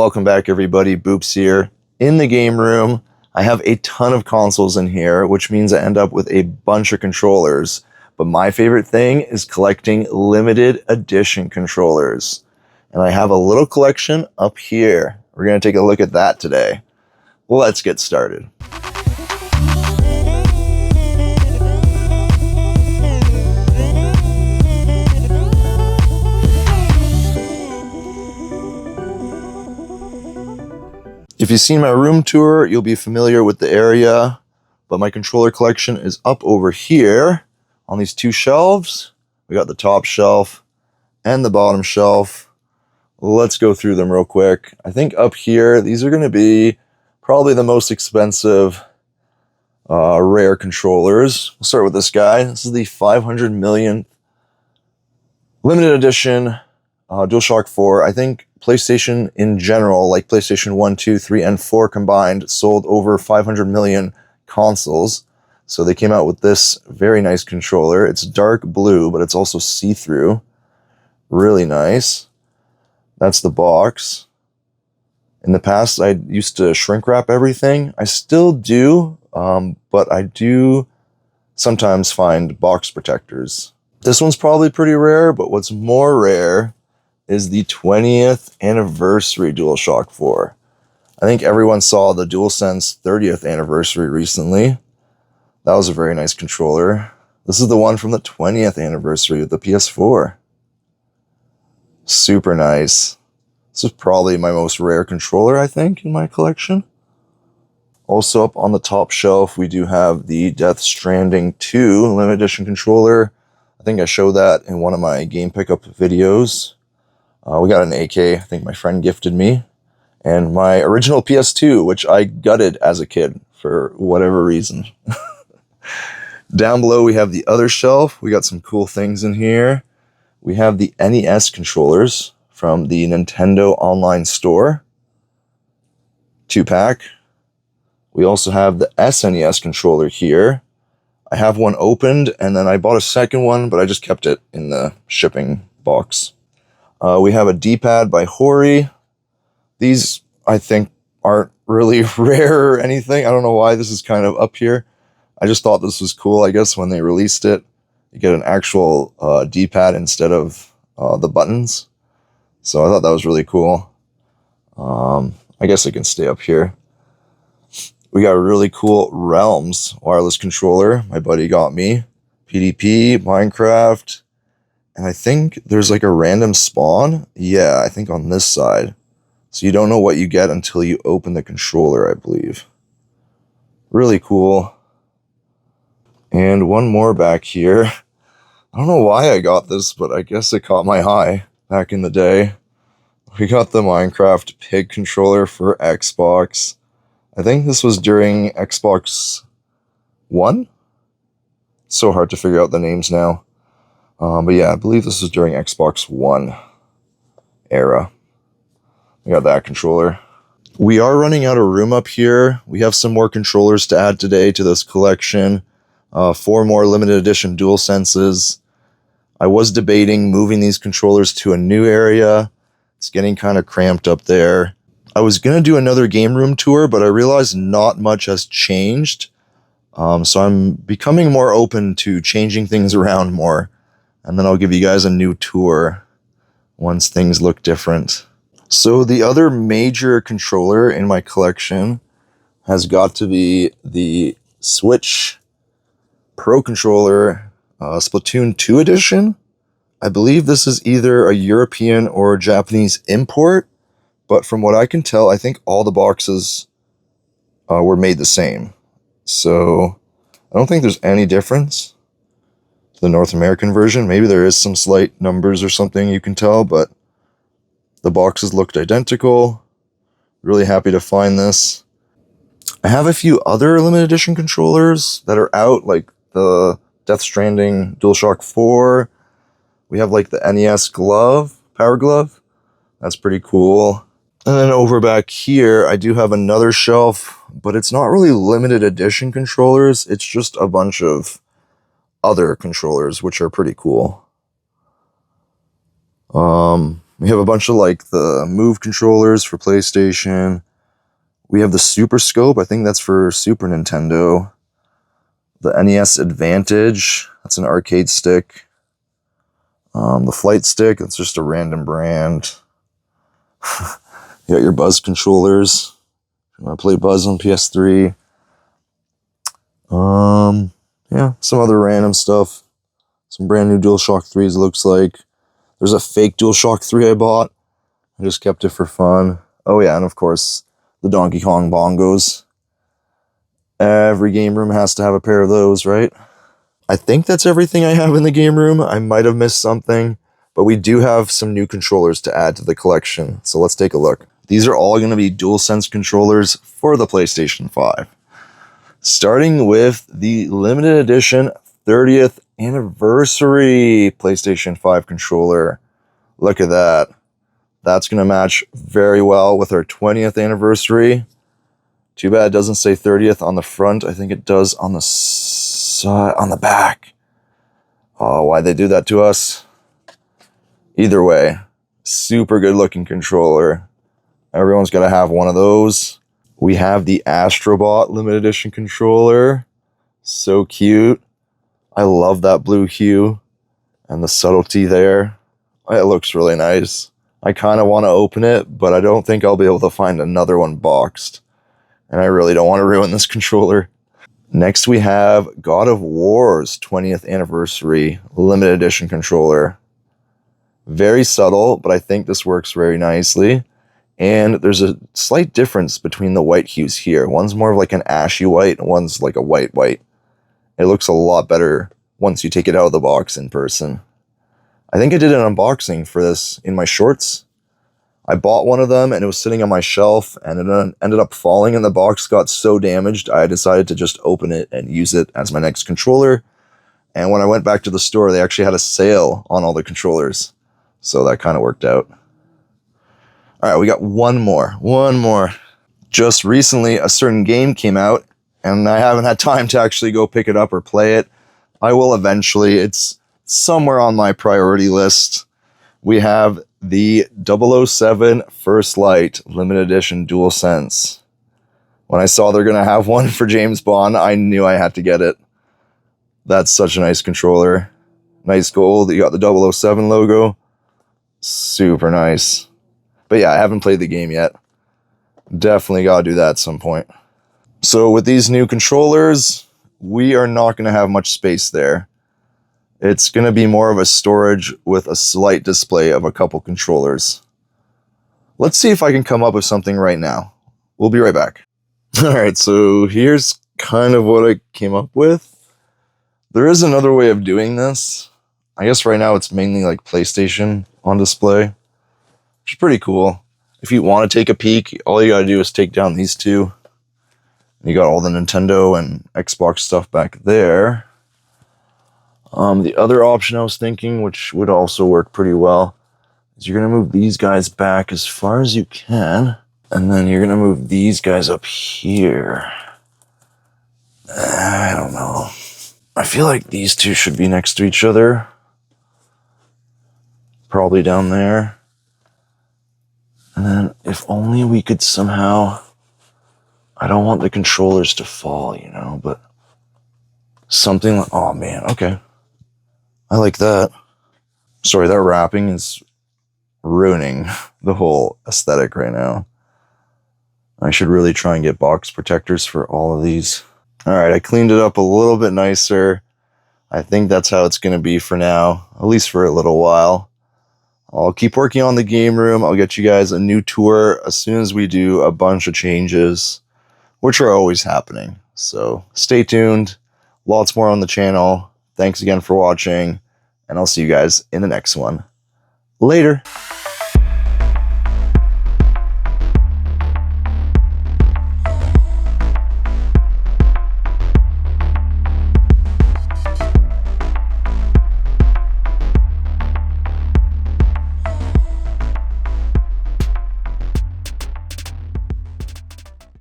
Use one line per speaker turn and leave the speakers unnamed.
Welcome back, everybody. Boops here. In the game room, I have a ton of consoles in here, which means I end up with a bunch of controllers. But my favorite thing is collecting limited edition controllers. And I have a little collection up here. We're going to take a look at that today. Let's get started. If you've seen my room tour, you'll be familiar with the area, but my controller collection is up over here on these two shelves. We got the top shelf and the bottom shelf. Let's go through them real quick. I think up here, these are going to be probably the most expensive rare controllers. We'll start with this guy. This is the 500 millionth limited edition DualShock 4. I think PlayStation in general, like PlayStation 1, 2, 3, and 4 combined, sold over 500 million consoles. So they came out with this very nice controller. It's dark blue, but it's also see-through. Really nice. That's the box. In the past, I used to shrink wrap everything. I still do, but I do sometimes find box protectors. This one's probably pretty rare, but what's more rare is the 20th anniversary DualShock 4. I think everyone saw the DualSense 30th anniversary recently. That was a very nice controller. This is the one from the 20th anniversary of the PS4. Super nice. This is probably my most rare controller, I think, in my collection. Also up on the top shelf, we do have the Death Stranding 2 limited edition controller. I think I showed that in one of my game pickup videos. We got an AK, I think my friend gifted me, and my original PS2, which I gutted as a kid for whatever reason. Down below, we have the other shelf. We got some cool things in here. We have the NES controllers from the Nintendo Online Store. 2-pack. We also have the SNES controller here. I have one opened, and then I bought a second one, but I just kept it in the shipping box. We have a D-pad by Hori. These, I think, aren't really rare or anything. I don't know why this is kind of up here. I just thought this was cool, I guess, when they released it. You get an actual D-pad instead of the buttons. So I thought that was really cool. I guess it can stay up here. We got a really cool Realms wireless controller my buddy got me. PDP, Minecraft. And I think there's like a random spawn. Yeah, I think on this side. So you don't know what you get until you open the controller, I believe. Really cool. And one more back here. I don't know why I got this, but I guess it caught my eye back in the day. We got the Minecraft Pig controller for Xbox. I think this was during Xbox One. So hard to figure out the names now. But yeah, I believe this is during Xbox One era. I got that controller. We are running out of room up here. We have some more controllers to add today to this collection. 4 more limited edition DualSenses. I was debating moving these controllers to a new area. It's getting kind of cramped up there. I was going to do another game room tour, but I realized not much has changed. So I'm becoming more open to changing things around more. And then I'll give you guys a new tour once things look different. So the other major controller in my collection has got to be the Switch Pro Controller Splatoon 2 edition. I believe this is either a European or Japanese import, but from what I can tell, I think all the boxes were made the same. So I don't think there's any difference. The North American version, maybe there is some slight numbers or something you can tell, but the boxes looked identical. Really happy to find this. I have a few other limited edition controllers that are out, like the Death Stranding DualShock 4. We have like the NES glove, Power Glove. That's pretty cool. And then over back here, I do have another shelf, but it's not really limited edition controllers. It's just a bunch of other controllers, which are pretty cool. We have a bunch of like the Move controllers for PlayStation. We have the Super Scope. I think that's for Super Nintendo. The NES Advantage. That's an arcade stick. The Flight Stick. That's just a random brand. You got your Buzz controllers. You want to play Buzz on PS3. Yeah, some other random stuff. Some brand new DualShock 3s, looks like. There's a fake DualShock 3 I bought. I just kept it for fun. Oh yeah, and of course, the Donkey Kong bongos. Every game room has to have a pair of those, right? I think that's everything I have in the game room. I might have missed something, but we do have some new controllers to add to the collection. So let's take a look. These are all going to be DualSense controllers for the PlayStation 5. Starting with the limited edition 30th anniversary PlayStation 5 controller. Look at that. That's going to match very well with our 20th anniversary. Too bad it doesn't say 30th on the front. I think it does on the side, on the back. Oh, why'd they do that to us? Either way, super good looking controller. Everyone's got to have one of those. We have the Astrobot limited edition controller. So cute. I love that blue hue and the subtlety there. It looks really nice. I kind of want to open it, but I don't think I'll be able to find another one boxed. And I really don't want to ruin this controller. Next we have God of War's 20th anniversary limited edition controller. Very subtle, but I think this works very nicely. And there's a slight difference between the white hues here. One's more of like an ashy white, and one's like a white white. It looks a lot better once you take it out of the box in person. I think I did an unboxing for this in my shorts. I bought one of them and it was sitting on my shelf and it ended up falling and the box got so damaged I decided to just open it and use it as my next controller. And when I went back to the store, they actually had a sale on all the controllers. So that kind of worked out. All right, we got one more. Just recently, a certain game came out, and I haven't had time to actually go pick it up or play it. I will eventually. It's somewhere on my priority list. We have the 007 First Light limited edition DualSense. When I saw they're going to have one for James Bond, I knew I had to get it. That's such a nice controller. Nice gold. You got the 007 logo. Super nice. But yeah, I haven't played the game yet. Definitely got to do that at some point. So with these new controllers, we are not going to have much space there. It's going to be more of a storage with a slight display of a couple controllers. Let's see if I can come up with something right now. We'll be right back. Alright, so here's kind of what I came up with. There is another way of doing this. I guess right now it's mainly like PlayStation on display, which is pretty cool. If you want to take a peek, all you gotta do is take down these two. You got all the Nintendo and Xbox stuff back there. The other option I was thinking, which would also work pretty well, is you're going to move these guys back as far as you can, and then you're going to move these guys up here. I don't know. I feel like these two should be next to each other. Probably down there. And then if only we could somehow... I don't want the controllers to fall, you know, but something like... Oh, man, okay. I like that. Sorry, that wrapping is ruining the whole aesthetic right now. I should really try and get box protectors for all of these. Alright, I cleaned it up a little bit nicer. I think that's how it's going to be for now, at least for a little while. I'll keep working on the game room. I'll get you guys a new tour as soon as we do a bunch of changes, which are always happening. So stay tuned. Lots more on the channel. Thanks again for watching, and I'll see you guys in the next one. Later.